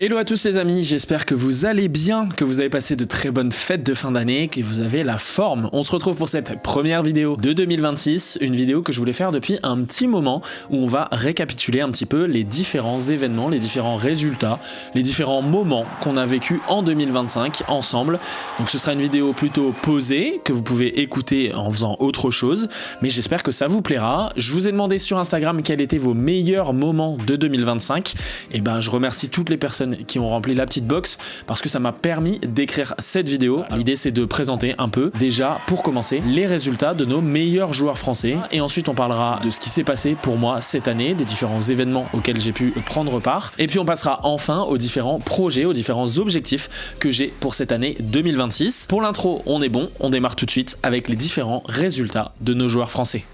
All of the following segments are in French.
Hello à tous les amis, j'espère que vous allez bien, que vous avez passé de très bonnes fêtes de fin d'année, que vous avez la forme. On se retrouve pour cette première vidéo de 2026, une vidéo que je voulais faire depuis un petit moment où on va récapituler un petit peu les différents événements, les différents résultats, les différents moments qu'on a vécu en 2025 ensemble. Donc ce sera une vidéo plutôt posée, que vous pouvez écouter en faisant autre chose, mais j'espère que ça vous plaira. Je vous ai demandé sur Instagram quels étaient vos meilleurs moments de 2025, et ben je remercie toutes les personnes qui ont rempli la petite box parce que ça m'a permis d'écrire cette vidéo. L'idée c'est de présenter un peu déjà pour commencer les résultats de nos meilleurs joueurs français et ensuite on parlera de ce qui s'est passé pour moi cette année, des différents événements auxquels j'ai pu prendre part et puis on passera enfin aux différents projets, aux différents objectifs que j'ai pour cette année 2026. Pour l'intro on est bon, on démarre tout de suite avec les différents résultats de nos joueurs français.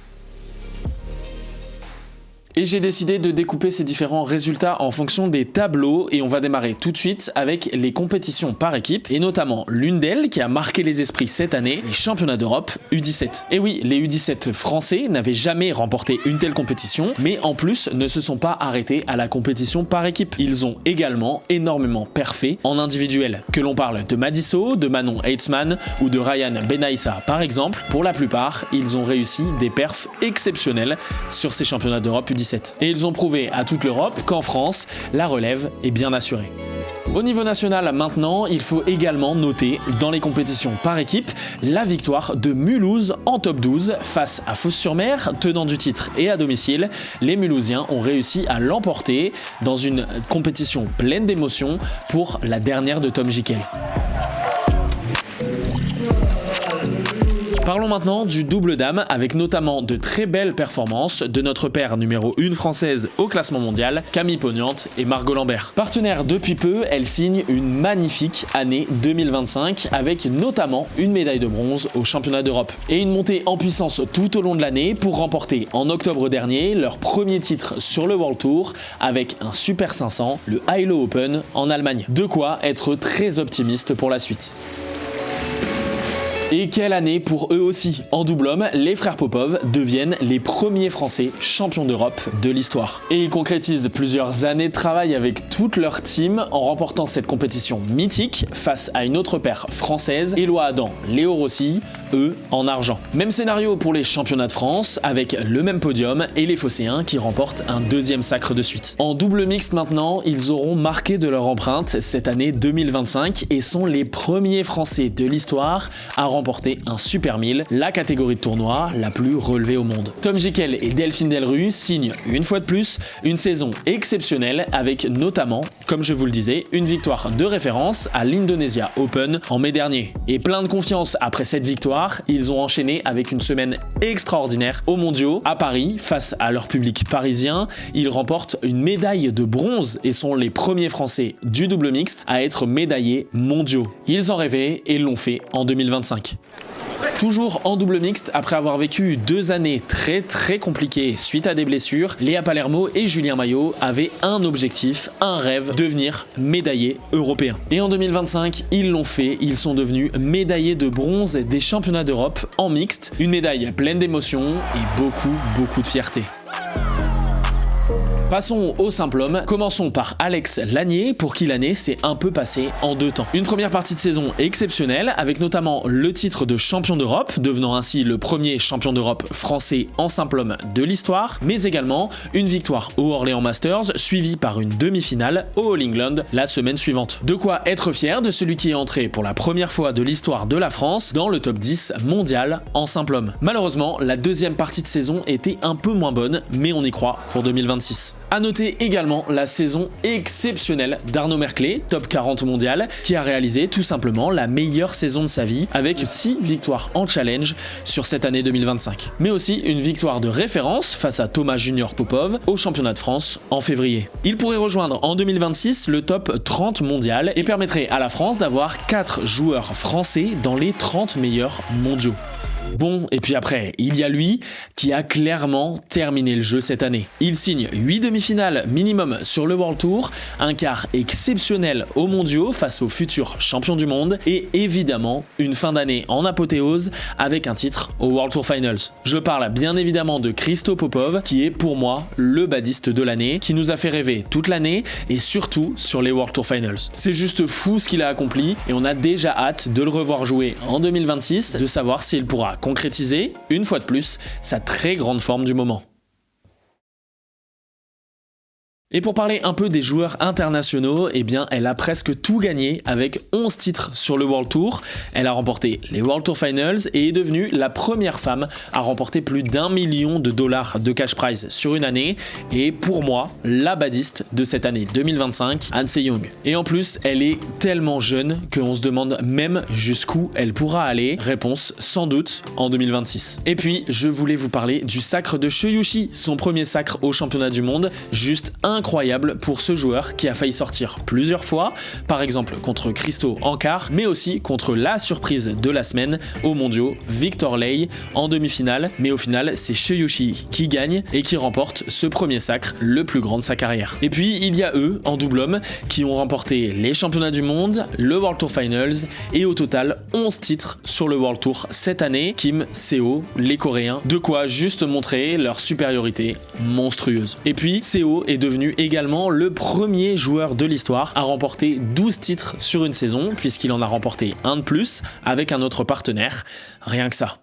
Et j'ai décidé de découper ces différents résultats en fonction des tableaux et on va démarrer tout de suite avec les compétitions par équipe et notamment l'une d'elles qui a marqué les esprits cette année, les championnats d'Europe U17. Et oui, les U17 français n'avaient jamais remporté une telle compétition, mais en plus ne se sont pas arrêtés à la compétition par équipe. Ils ont également énormément perfé en individuel. Que l'on parle de Madisso, de Manon Heitzmann ou de Ryan Benaïssa par exemple, pour la plupart, ils ont réussi des perfs exceptionnels sur ces championnats d'Europe U17. Et ils ont prouvé à toute l'Europe qu'en France, la relève est bien assurée. Au niveau national maintenant, il faut également noter dans les compétitions par équipe la victoire de Mulhouse en top 12 face à Fos-sur-Mer, tenant du titre et à domicile. Les Mulhousiens ont réussi à l'emporter dans une compétition pleine d'émotions pour la dernière de Tom Jikel. Parlons maintenant du double dame avec notamment de très belles performances de notre paire numéro 1 française au classement mondial, Camille Pognante et Margot Lambert. Partenaire depuis peu, elle signe une magnifique année 2025 avec notamment une médaille de bronze au championnat d'Europe et une montée en puissance tout au long de l'année pour remporter en octobre dernier leur premier titre sur le World Tour avec un Super 500, le Hilo Open en Allemagne. De quoi être très optimiste pour la suite. Et quelle année pour eux aussi. En double homme, les frères Popov deviennent les premiers Français champions d'Europe de l'histoire. Et ils concrétisent plusieurs années de travail avec toute leur team en remportant cette compétition mythique face à une autre paire française, Éloi Adam, Léo Rossi, eux en argent. Même scénario pour les championnats de France avec le même podium et les Phocéens qui remportent un deuxième sacre de suite. En double mixte maintenant, ils auront marqué de leur empreinte cette année 2025 et sont les premiers Français de l'histoire à remporter un Super 1000, la catégorie de tournoi la plus relevée au monde. Tom Jikel et Delphine Delru signent une fois de plus une saison exceptionnelle avec notamment, comme je vous le disais, une victoire de référence à l'Indonesia Open en mai dernier. Et plein de confiance après cette victoire, ils ont enchaîné avec une semaine extraordinaire aux mondiaux à Paris face à leur public parisien. Ils remportent une médaille de bronze et sont les premiers Français du double mixte à être médaillés mondiaux. Ils en rêvaient et l'ont fait en 2025. Toujours en double mixte, après avoir vécu 2 années très compliquées suite à des blessures, Léa Palermo et Julien Maillot avaient un objectif, un rêve, devenir médaillés européens. Et en 2025, ils l'ont fait, ils sont devenus médaillés de bronze des championnats d'Europe en mixte, une médaille pleine d'émotions et beaucoup de fierté. Passons au simple homme, commençons par Alex Lanier, pour qui l'année s'est un peu passée en 2 temps. Une première partie de saison exceptionnelle, avec notamment le titre de champion d'Europe, devenant ainsi le premier champion d'Europe français en simple homme de l'histoire, mais également une victoire au Orléans Masters, suivie par une demi-finale au All England la semaine suivante. De quoi être fier de celui qui est entré pour la première fois de l'histoire de la France dans le top 10 mondial en simple homme. Malheureusement, la deuxième partie de saison était un peu moins bonne, mais on y croit pour 2026. A noter également la saison exceptionnelle d'Arnaud Merclé, top 40 mondial, qui a réalisé tout simplement la meilleure saison de sa vie avec 6 victoires en challenge sur cette année 2025. Mais aussi une victoire de référence face à Thomas Junior Popov au championnat de France en février. Il pourrait rejoindre en 2026 le top 30 mondial et permettrait à la France d'avoir 4 joueurs français dans les 30 meilleurs mondiaux. Bon, et puis après, il y a lui qui a clairement terminé le jeu cette année. Il signe 8 demi-finales minimum sur le World Tour, un quart exceptionnel aux mondiaux face aux futurs champions du monde et évidemment une fin d'année en apothéose avec un titre au World Tour Finals. Je parle bien évidemment de Christo Popov qui est pour moi le badiste de l'année, qui nous a fait rêver toute l'année et surtout sur les World Tour Finals. C'est juste fou ce qu'il a accompli et on a déjà hâte de le revoir jouer en 2026, de savoir s'il pourra concrétiser, une fois de plus, sa très grande forme du moment. Et pour parler un peu des joueurs internationaux, eh bien elle a presque tout gagné avec 11 titres sur le World Tour. Elle a remporté les World Tour Finals et est devenue la première femme à remporter plus d'$1 million de cash prize sur une année. Et pour moi, la badiste de cette année 2025, Han Se-young. Et en plus, elle est tellement jeune qu'on se demande même jusqu'où elle pourra aller. Réponse, sans doute, en 2026. Et puis, je voulais vous parler du sacre de Choi Yu-shi, son premier sacre au championnat du monde. Juste incroyable pour ce joueur qui a failli sortir plusieurs fois, par exemple contre Christo en quart, mais aussi contre la surprise de la semaine aux mondiaux, Victor Lei en demi-finale, mais au final c'est Choi Yu-shi qui gagne et qui remporte ce premier sacre, le plus grand de sa carrière. Et puis il y a eux, en double homme, qui ont remporté les championnats du monde, le World Tour Finals et au total 11 titres sur le World Tour cette année, Kim, Seo, les Coréens, de quoi juste montrer leur supériorité monstrueuse. Et puis Seo est devenu également le premier joueur de l'histoire à remporter 12 titres sur une saison, puisqu'il en a remporté un de plus avec un autre partenaire, rien que ça.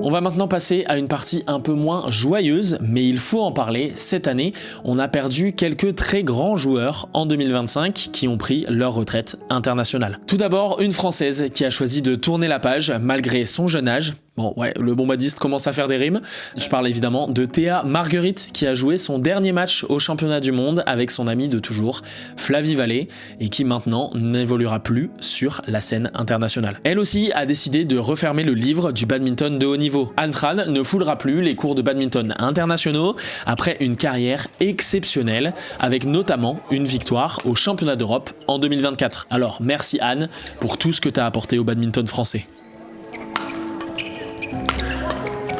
On va maintenant passer à une partie un peu moins joyeuse, mais il faut en parler. Cette année, on a perdu quelques très grands joueurs en 2025 qui ont pris leur retraite internationale. Tout d'abord, une Française qui a choisi de tourner la page malgré son jeune âge. Bon ouais, le bombadiste commence à faire des rimes. Je parle évidemment de Théa Marguerite qui a joué son dernier match au championnat du monde avec son amie de toujours, Flavie Vallée, et qui maintenant n'évoluera plus sur la scène internationale. Elle aussi a décidé de refermer le livre du badminton de haut niveau. An Tran ne foulera plus les cours de badminton internationaux après une carrière exceptionnelle, avec notamment une victoire au championnat d'Europe en 2024. Alors merci Anne pour tout ce que tu as apporté au badminton français.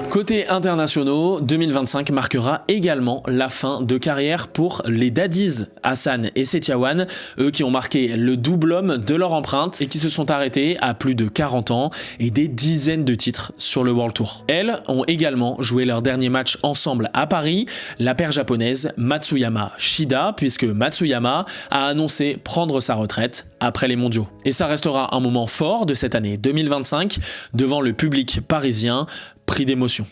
Côté internationaux, 2025 marquera également la fin de carrière pour les Daddies, Hassan et Setiawan, eux qui ont marqué le double homme de leur empreinte et qui se sont arrêtés à plus de 40 ans et des dizaines de titres sur le World Tour. Elles ont également joué leur dernier match ensemble à Paris, la paire japonaise Matsuyama Shida, puisque Matsuyama a annoncé prendre sa retraite après les mondiaux. Et ça restera un moment fort de cette année 2025 devant le public parisien, pris d'émotion.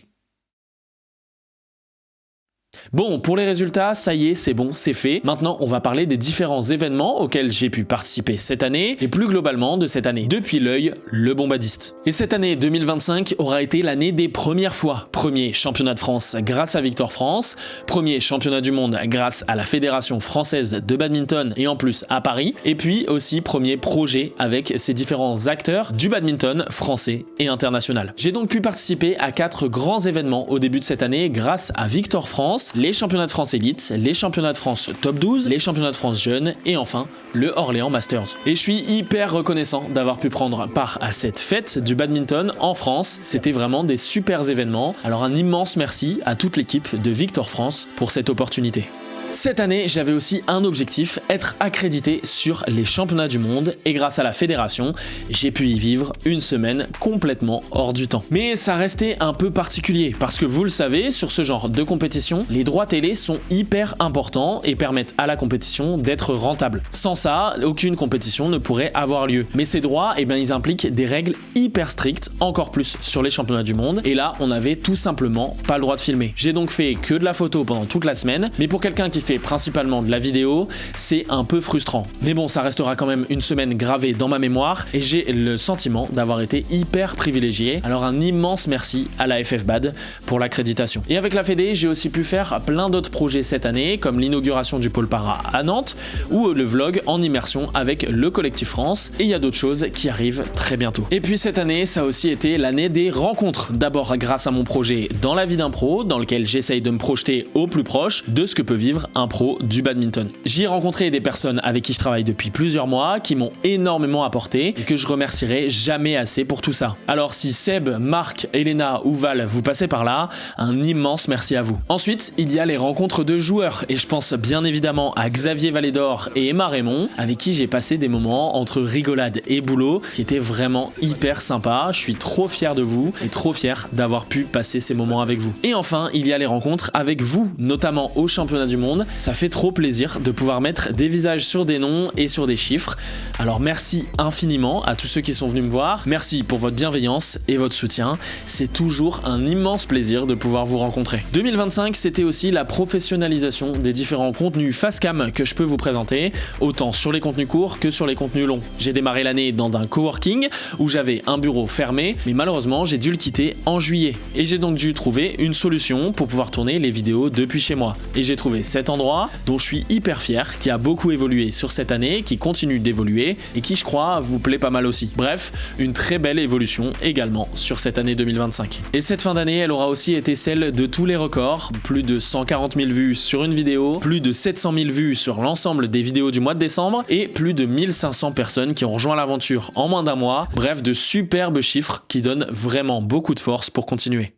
Bon, pour les résultats, ça y est, c'est bon, c'est fait. Maintenant, on va parler des différents événements auxquels j'ai pu participer cette année et plus globalement de cette année depuis l'œil, le bombadiste. Et cette année 2025 aura été l'année des premières fois. Premier championnat de France grâce à Victor France, premier championnat du monde grâce à la Fédération française de badminton et en plus à Paris, et puis aussi premier projet avec ces différents acteurs du badminton français et international. J'ai donc pu participer à 4 grands événements au début de cette année grâce à Victor France, les championnats de France Elite, les championnats de France Top 12, les championnats de France Jeunes et enfin le Orléans Masters. Et je suis hyper reconnaissant d'avoir pu prendre part à cette fête du badminton en France. C'était vraiment des super événements. Alors un immense merci à toute l'équipe de Victor France pour cette opportunité. Cette année, j'avais aussi un objectif, être accrédité sur les championnats du monde et grâce à la fédération, j'ai pu y vivre une semaine complètement hors du temps. Mais ça restait un peu particulier parce que vous le savez, sur ce genre de compétition, les droits télé sont hyper importants et permettent à la compétition d'être rentable. Sans ça, aucune compétition ne pourrait avoir lieu. Mais ces droits, eh bien, ils impliquent des règles hyper strictes, encore plus sur les championnats du monde. Et là, on n'avait tout simplement pas le droit de filmer. J'ai donc fait que de la photo pendant toute la semaine, mais pour quelqu'un qui fait principalement de la vidéo, c'est un peu frustrant. Mais bon, ça restera quand même une semaine gravée dans ma mémoire et j'ai le sentiment d'avoir été hyper privilégié. Alors un immense merci à la FFBAD pour l'accréditation. Et avec la Fédé, j'ai aussi pu faire plein d'autres projets cette année, comme l'inauguration du pôle para à Nantes ou le vlog en immersion avec le Collectif France. Et il y a d'autres choses qui arrivent très bientôt. Et puis cette année, ça a aussi été l'année des rencontres. D'abord grâce à mon projet Dans la vie d'un pro, dans lequel j'essaye de me projeter au plus proche de ce que peut vivre devenir un pro du badminton. J'y ai rencontré des personnes avec qui je travaille depuis plusieurs mois, qui m'ont énormément apporté et que je remercierai jamais assez pour tout ça. Alors si Seb, Marc, Elena ou Val vous passez par là, un immense merci à vous. Ensuite, il y a les rencontres de joueurs et je pense bien évidemment à Xavier Valédor et Emma Raymond avec qui j'ai passé des moments entre rigolade et boulot qui étaient vraiment hyper sympas. Je suis trop fier de vous et trop fier d'avoir pu passer ces moments avec vous. Et enfin, il y a les rencontres avec vous, notamment au championnat du monde. Ça fait trop plaisir de pouvoir mettre des visages sur des noms et sur des chiffres. Alors merci infiniment à tous ceux qui sont venus me voir. Merci pour votre bienveillance et votre soutien. C'est toujours un immense plaisir de pouvoir vous rencontrer. 2025, c'était aussi la professionnalisation des différents contenus face cam que je peux vous présenter, autant sur les contenus courts que sur les contenus longs. J'ai démarré l'année dans un coworking où j'avais un bureau fermé, mais malheureusement j'ai dû le quitter en juillet. Et j'ai donc dû trouver une solution pour pouvoir tourner les vidéos depuis chez moi. Et j'ai trouvé cet endroit dont je suis hyper fier, qui a beaucoup évolué sur cette année, qui continue d'évoluer et qui je crois vous plaît pas mal aussi. Bref, une très belle évolution également sur cette année 2025. Et cette fin d'année, elle aura aussi été celle de tous les records, plus de 140 000 vues sur une vidéo, plus de 700 000 vues sur l'ensemble des vidéos du mois de décembre et plus de 1500 personnes qui ont rejoint l'aventure en moins d'un mois. Bref, de superbes chiffres qui donnent vraiment beaucoup de force pour continuer.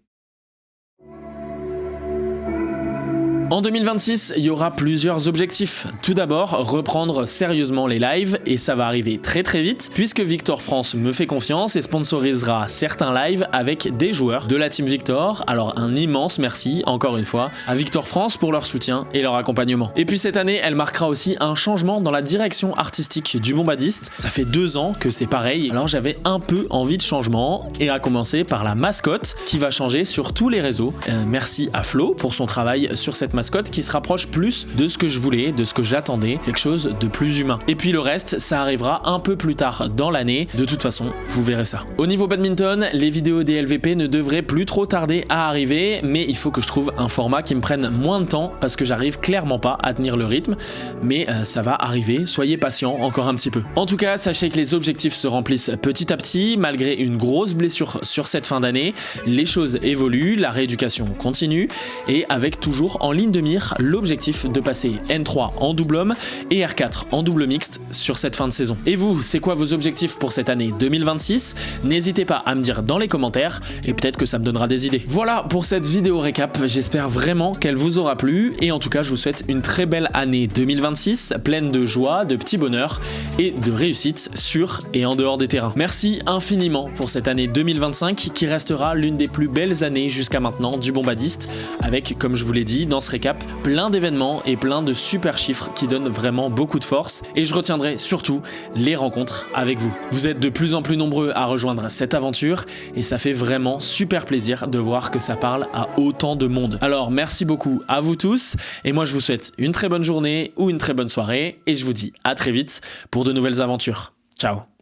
En 2026, il y aura plusieurs objectifs. Tout d'abord, reprendre sérieusement les lives et ça va arriver très très vite puisque Victor France me fait confiance et sponsorisera certains lives avec des joueurs de la team Victor. Alors un immense merci encore une fois à Victor France pour leur soutien et leur accompagnement. Et puis cette année, elle marquera aussi un changement dans la direction artistique du Bombadiste. Ça fait 2 ans que c'est pareil, alors j'avais un peu envie de changement et à commencer par la mascotte qui va changer sur tous les réseaux. Merci à Flo pour son travail sur cette mascotte qui se rapproche plus de ce que je voulais, de ce que j'attendais, quelque chose de plus humain. Et puis le reste, ça arrivera un peu plus tard dans l'année. De toute façon, vous verrez ça. Au niveau badminton, les vidéos des LVP ne devraient plus trop tarder à arriver, mais il faut que je trouve un format qui me prenne moins de temps parce que j'arrive clairement pas à tenir le rythme. Mais ça va arriver, soyez patients encore un petit peu. En tout cas, sachez que les objectifs se remplissent petit à petit, malgré une grosse blessure sur cette fin d'année. Les choses évoluent, la rééducation continue et avec toujours en ligne de mire l'objectif de passer N3 en double homme et R4 en double mixte sur cette fin de saison. Et vous, c'est quoi vos objectifs pour cette année 2026 ? N'hésitez pas à me dire dans les commentaires et peut-être que ça me donnera des idées. Voilà pour cette vidéo récap, j'espère vraiment qu'elle vous aura plu et en tout cas je vous souhaite une très belle année 2026 pleine de joie, de petits bonheurs et de réussite sur et en dehors des terrains. Merci infiniment pour cette année 2025 qui restera l'une des plus belles années jusqu'à maintenant du Bombadiste avec, comme je vous l'ai dit dans ce récap, plein d'événements et plein de super chiffres qui donnent vraiment beaucoup de force et je retiendrai surtout les rencontres avec vous. Vous êtes de plus en plus nombreux à rejoindre cette aventure et ça fait vraiment super plaisir de voir que ça parle à autant de monde. Alors merci beaucoup à vous tous et moi je vous souhaite une très bonne journée ou une très bonne soirée et je vous dis à très vite pour de nouvelles aventures. Ciao.